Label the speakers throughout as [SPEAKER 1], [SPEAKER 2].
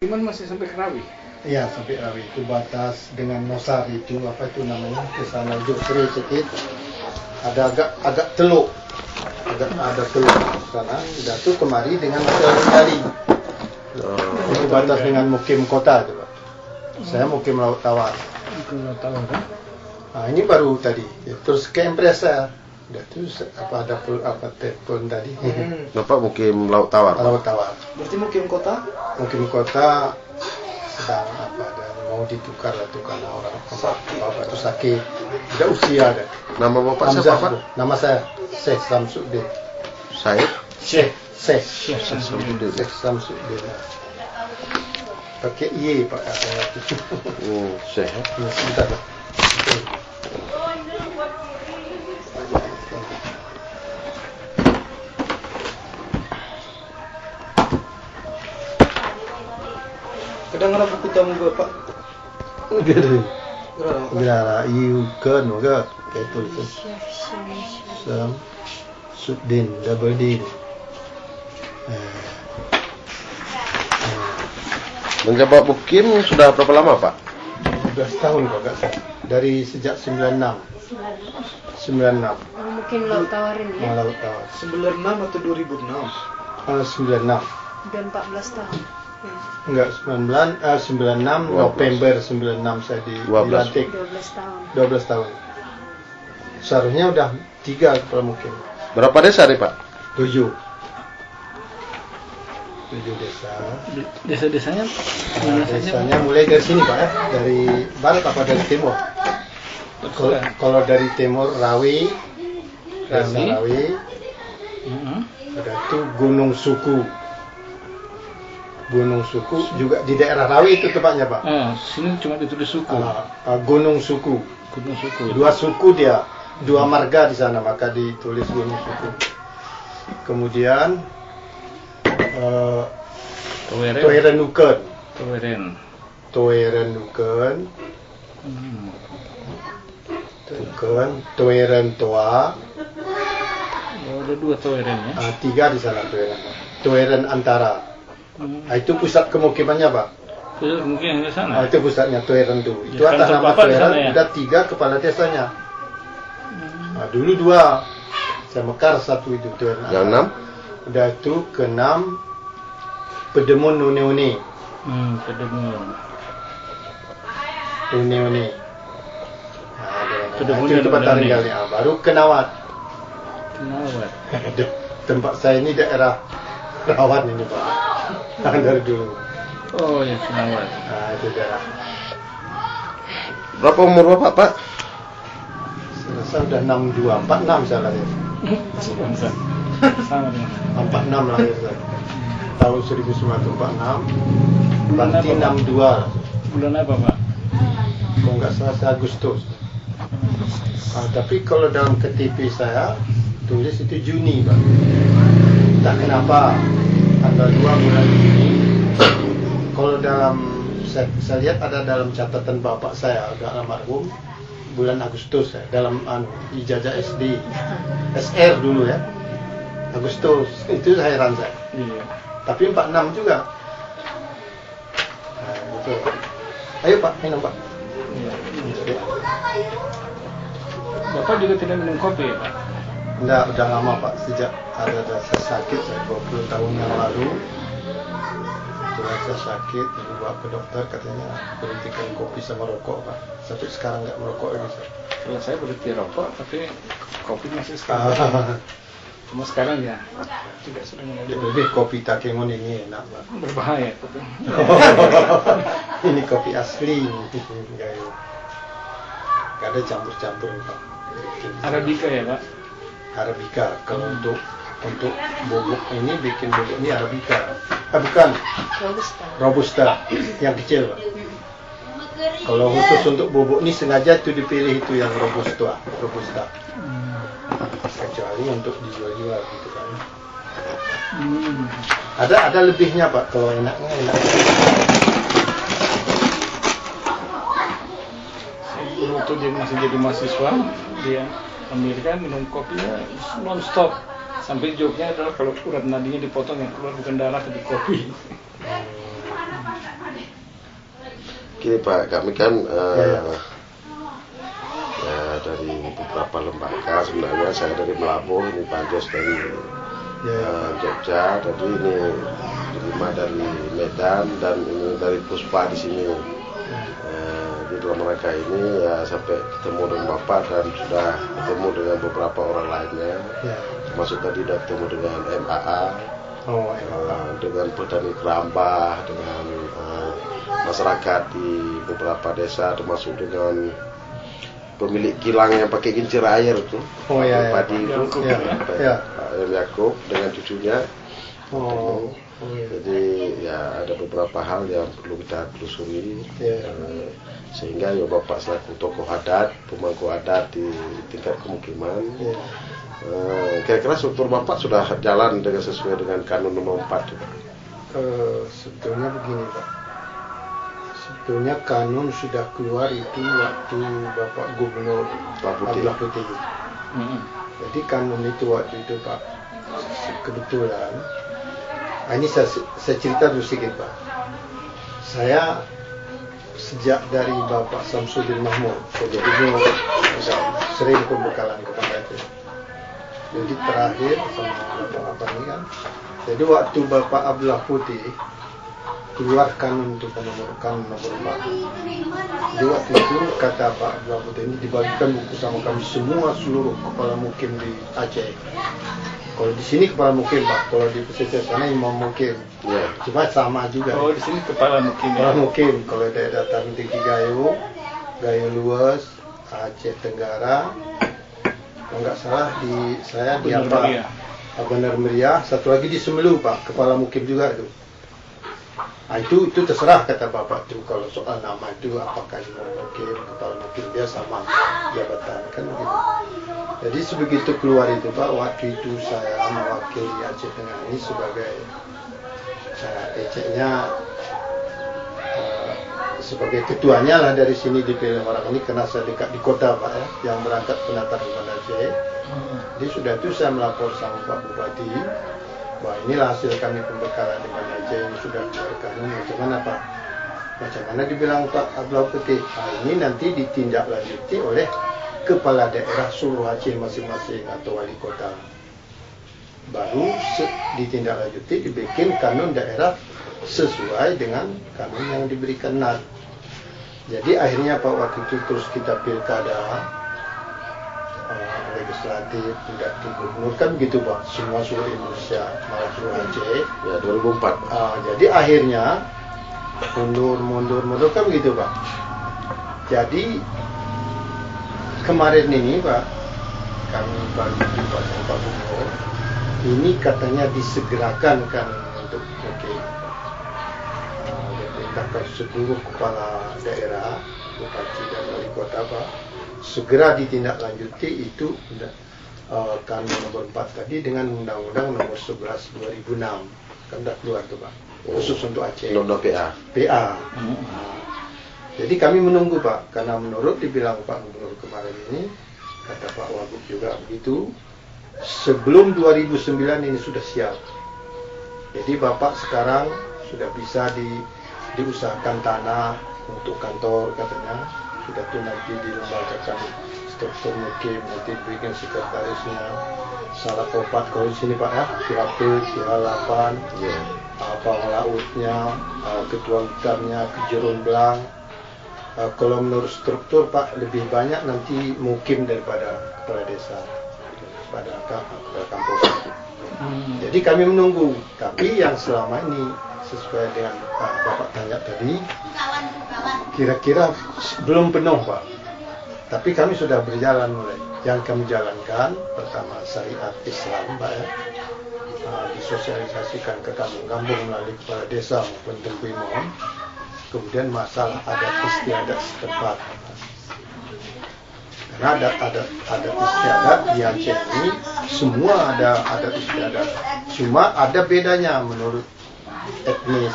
[SPEAKER 1] Cuman masih sampai ke Rawi.
[SPEAKER 2] Iya, sampai Rawi itu batas dengan Nosar itu apa itu namanya ke sana Jogja sedikit ada agak teluk ada teluk sana udah tuh kemari dengan Kendari itu batas dengan Mukim Kota itu Pak. Saya Mukim Laut Tawar.
[SPEAKER 1] Laut Tawar kan?
[SPEAKER 2] Nah, ini baru tadi ya, terus ke Empresa udah tuh apa ada telepon tadi.
[SPEAKER 3] Bapak Mukim Laut Tawar.
[SPEAKER 2] Laut Tawar.
[SPEAKER 4] Berarti Mukim Kota?
[SPEAKER 2] Mukim Kota sedang apa dan mau ditukar atau karena orang bapak itu sakit udah usia ada.
[SPEAKER 3] Nama bapak siapa Pak?
[SPEAKER 2] Nama saya Syekh Samsudin.
[SPEAKER 3] Saya
[SPEAKER 2] Syekh
[SPEAKER 3] Samsudin.
[SPEAKER 2] Syekh Samsudin. Pakai Y Pak.
[SPEAKER 3] Syekh.
[SPEAKER 2] Sebentar Pak.
[SPEAKER 4] Kadang ada buku tamu Bapak.
[SPEAKER 2] Gerara iu kan moga kayak tulisan Samsudin double D.
[SPEAKER 3] Menjabat Mukim sudah berapa lama Pak?
[SPEAKER 2] 12 tahun kok gak salah. Dari sejak 96.
[SPEAKER 5] Mungkin Laut Tawar ini ya?
[SPEAKER 2] Laut Tawar.
[SPEAKER 4] 96 atau 2006?
[SPEAKER 2] 96.
[SPEAKER 5] Udah 14 tahun.
[SPEAKER 2] Enggak, 96 November 96 saya dilantik.
[SPEAKER 5] 12 tahun.
[SPEAKER 2] 12 tahun. Seharusnya udah 3 kepala Mukim.
[SPEAKER 3] Berapa desa nih Pak?
[SPEAKER 2] 7 desa.
[SPEAKER 1] Desa-desanya
[SPEAKER 2] Desanya mulai dari sini Pak ya, dari barat apa dari timur? Kalau dari timur Rawi, desa Rawi, ada tuh Gunung Suku juga di daerah Rawi itu tepatnya Pak.
[SPEAKER 1] Sini cuma ditulis suku.
[SPEAKER 2] Gunung Suku. Dua suku dia, dua marga di sana maka ditulis Gunung Suku. Kemudian Toerenuken. Toeren Toa.
[SPEAKER 1] Ada 2 Toeren ya.
[SPEAKER 2] 3 di sana Toeren Antara. Itu pusat kemukimannya Pak.
[SPEAKER 1] Pusat kemukiman di sana.
[SPEAKER 2] Itu pusatnya Toeren itu. Itu
[SPEAKER 1] Ya,
[SPEAKER 2] atas nama
[SPEAKER 1] Bapak di sana
[SPEAKER 2] Toeren
[SPEAKER 1] ya?
[SPEAKER 2] ada 3 kepala desanya. Dulu 2. Saya mekar 1 itu Toeren.
[SPEAKER 3] Yang 6?
[SPEAKER 2] Udah itu ke-6 Pedemun Uneone. Uneone.
[SPEAKER 1] Pedemun
[SPEAKER 2] Itu tempat
[SPEAKER 1] Uneone.
[SPEAKER 2] tinggalnya. Baru Kenawat. Tempat saya ini daerah rawan ini Pak. Dari dulu.
[SPEAKER 1] Oh ya, Kenawat.
[SPEAKER 2] Itu daerah.
[SPEAKER 3] Berapa umur Bapak Pak?
[SPEAKER 2] Saya udah 46 salah ya.
[SPEAKER 1] Sama dengan
[SPEAKER 2] 46 lahir saya. Tahun 1946. Berarti 62.
[SPEAKER 1] bulan apa Pak?
[SPEAKER 2] Kalau nggak salah saya Agustus. Tapi kalau dalam KTP saya tulis itu Juni Pak. Tak kenapa tanggal 2 bulan Juni. Kalau dalam saya lihat ada dalam catatan bapak saya agak almarhum bulan Agustus ya, dalam ijazah SD SR dulu ya. Agustus itu heran saya.
[SPEAKER 1] Iya.
[SPEAKER 2] Tapi 46 juga. Betul. Ayo Pak, minum Pak.
[SPEAKER 1] Iya. Bapak juga tidak minum kopi ya Pak?
[SPEAKER 2] Enggak, udah lama Pak, sejak ada rasa sakit saya 20 tahun yang lalu. Itu rasa sakit, dibawa ke dokter katanya berhentikan kopi sama rokok Pak. Sampai sekarang nggak merokok lagi saya.
[SPEAKER 1] Kalau saya berhenti rokok, tapi kopi masih sekarang. Cuma sekarang ya tidak sering minum.
[SPEAKER 2] Lebih kopi Takengon ini enak Pak.
[SPEAKER 1] Berbahaya kopi.
[SPEAKER 2] Ini kopi asli. Gak ada campur-campur Pak.
[SPEAKER 1] Arabica ya Pak?
[SPEAKER 2] Arabica. Kalau untuk bubuk ini bikin bubuk ini Arabica. Bukan. Robusta. Yang kecil Pak. Kalau khusus untuk bubuk ini sengaja itu dipilih itu yang Robusta. Kecuali untuk dijual-jual gitu kan. Ada lebihnya Pak kalau enaknya enak.
[SPEAKER 1] Saya waktu dia masih jadi mahasiswa di Amerika minum kopinya non-stop. Sampai joke-nya adalah kalau urat nadinya dipotong yang keluar bukan darah tapi kopi.
[SPEAKER 3] Gini Pak, kami kan
[SPEAKER 2] Ya.
[SPEAKER 3] ya dari beberapa lembaga, sebenarnya saya dari Melabuh, ini Pak Jos dari Jogja, jadi ini diterima dari Medan dan ini dari Puspa di sini. Di dalam mereka ini ya sampai ketemu dengan Bapak dan sudah ketemu dengan beberapa orang lainnya, termasuk tadi sudah ketemu dengan MAA, dengan petani kerambah, dengan masyarakat di beberapa desa, termasuk dengan pemilik kilang yang pakai kincir air itu, padi itu, Pak Yakub dengan cucunya. Jadi ya ada beberapa hal yang perlu kita telusuri, sehingga ya Bapak selaku tokoh adat, pemangku adat di tingkat pemukiman, kira-kira struktur Bapak sudah jalan dengan sesuai dengan Kanun nomor 4 itu?
[SPEAKER 2] Sebetulnya begini Pak, sebetulnya kanun sudah keluar itu waktu Bapak Gubernur Abdullah Putih. Jadi kanun itu waktu itu Pak, kebetulan ini saya cerita dulu sedikit Pak. Saya sejak dari Bapak Samsudin Mahmud, jadi sering pembekalan kepada itu. Jadi terakhir sama Bapak ini kan, jadi waktu Bapak Abdullah Putih keluarkan untuk nomor 4. Jadi waktu itu kata Pak Abdullah Putih ini dibagikan buku sama kami semua seluruh kepala mukim di Aceh. Kalau di sini kepala mukim Pak, kalau di pesisir sana imam mukim. Cuma sama juga.
[SPEAKER 1] Oh, di sini kepala mukim.
[SPEAKER 2] Kepala mukim. Kalau daerah Dataran Tinggi Gayo Luas, Aceh Tenggara, kalau nggak salah saya di apa? Benar Meriah. Satu lagi di Semelu Pak, kepala mukim juga itu. Nah, itu terserah kata Bapak tuh kalau soal nama itu apakah imam mukim, kepala mukim dia sama jabatan kan begitu. Jadi sebegitu keluar itu Pak, waktu itu saya mewakili Aceh Tengah ini sebagai sebagai ketuanya lah dari sini dipilih orang ini karena saya dekat di kota Pak ya, yang berangkat penata ribuan Aceh. Jadi sudah itu saya melapor sama Pak Bupati, wah inilah hasil kami pembekalan di mana Aceh ini sudah keluarkan ini macam mana Pak? Macam mana dibilang Pak Abdullah Putih? Nah, ini nanti ditindaklanjuti oleh kepala daerah seluruh Aceh masing-masing atau wali kota. Baru ditindaklanjuti dibikin kanun daerah sesuai dengan kanun yang diberikan NAT. Jadi akhirnya Pak waktu itu terus kita pilkada legislatif, tidak di gubernur kan begitu Pak, semua seluruh Indonesia malah seluruh Aceh.
[SPEAKER 3] Ya 2004.
[SPEAKER 2] Jadi akhirnya mundur kan begitu Pak. Jadi kemarin ini Pak, kami baru jumpa sama Pak Gubernur, ini katanya disegerakan kan untuk diperintahkan seluruh kepala daerah, bupati dan wali kota Pak, segera ditindaklanjuti itu Kanun nomor 4 tadi dengan Undang-Undang nomor 11 2006 kan sudah keluar tuh Pak, khusus untuk Aceh.
[SPEAKER 3] Undang-Undang
[SPEAKER 2] PA. Jadi kami menunggu Pak, karena menurut dibilang Pak Gubernur kemarin ini, kata Pak Wagub juga begitu, sebelum 2009 ini sudah siap. Jadi Bapak sekarang sudah bisa diusahakan tanah untuk kantor katanya, sudah tuh nanti dilembagakan struktur mukim, nanti bikin sekretarisnya, salah opat kalau di sini Pak ya, PHP, PH8, apa lautnya, ketua hutannya, kejerun belang. Kalau menurut struktur Pak lebih banyak nanti mukim daripada kepala desa, pada kampung. Jadi kami menunggu, tapi yang selama ini sesuai dengan Bapak tanya tadi, kira-kira belum penuh Pak. Tapi kami sudah berjalan mulai. Yang kami jalankan pertama syariat Islam Pak ya, disosialisasikan ke kampung-kampung melalui kepala desa maupun Tempu Imam. Kemudian masalah adat istiadat setempat. Karena adat istiadat di Aceh ini semua ada adat istiadat. Cuma ada bedanya menurut etnis.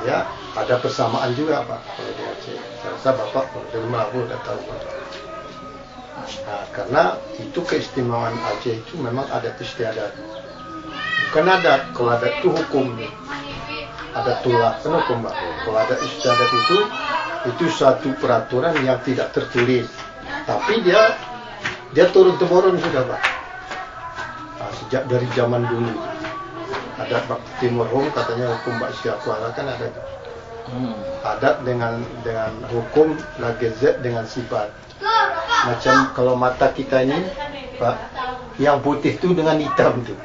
[SPEAKER 2] Ya, ada persamaan juga Pak kalau di Aceh. Saya rasa Bapak dari Melabuh sudah tahu Pak. Nah, karena itu keistimewaan Aceh itu memang adat istiadat. Bukan adat, kalau adat itu hukum. ada tolak hukum, Pak. Kalau ada istiadat itu suatu peraturan yang tidak tertulis, tapi dia turun temurun sudah, Pak. Nah, sejak dari zaman dulu ada Pak Timur Home, katanya hukum Mbak Syakwala kan ada. Adat dengan hukum lagezet dengan sifat. Macam kalau mata kita ini, Pak, yang putih itu dengan hitam tuh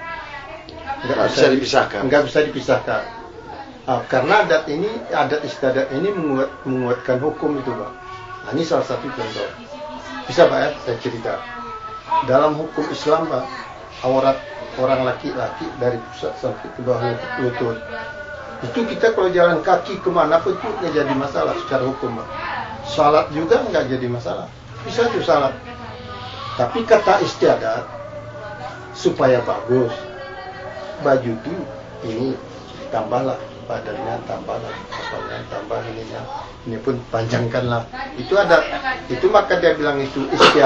[SPEAKER 2] nggak bisa dipisahkan. Karena adat istiadat ini menguatkan hukum itu, Pak. Nah, ini salah satu contoh. Bisa, Pak, ya, saya cerita. Dalam hukum Islam, Pak, aurat orang laki-laki dari pusat sampai ke bawah lutut. Itu kita kalau jalan kaki kemana pun itu nggak jadi masalah secara hukum, Pak. Salat juga nggak jadi masalah. Bisa tuh salat. Tapi kata istiadat, supaya bagus, baju itu ini tambahlah badannya, tambahlah apanya, tambah ininya, ini pun panjangkanlah. Itu ada, itu maka dia bilang itu istiadat.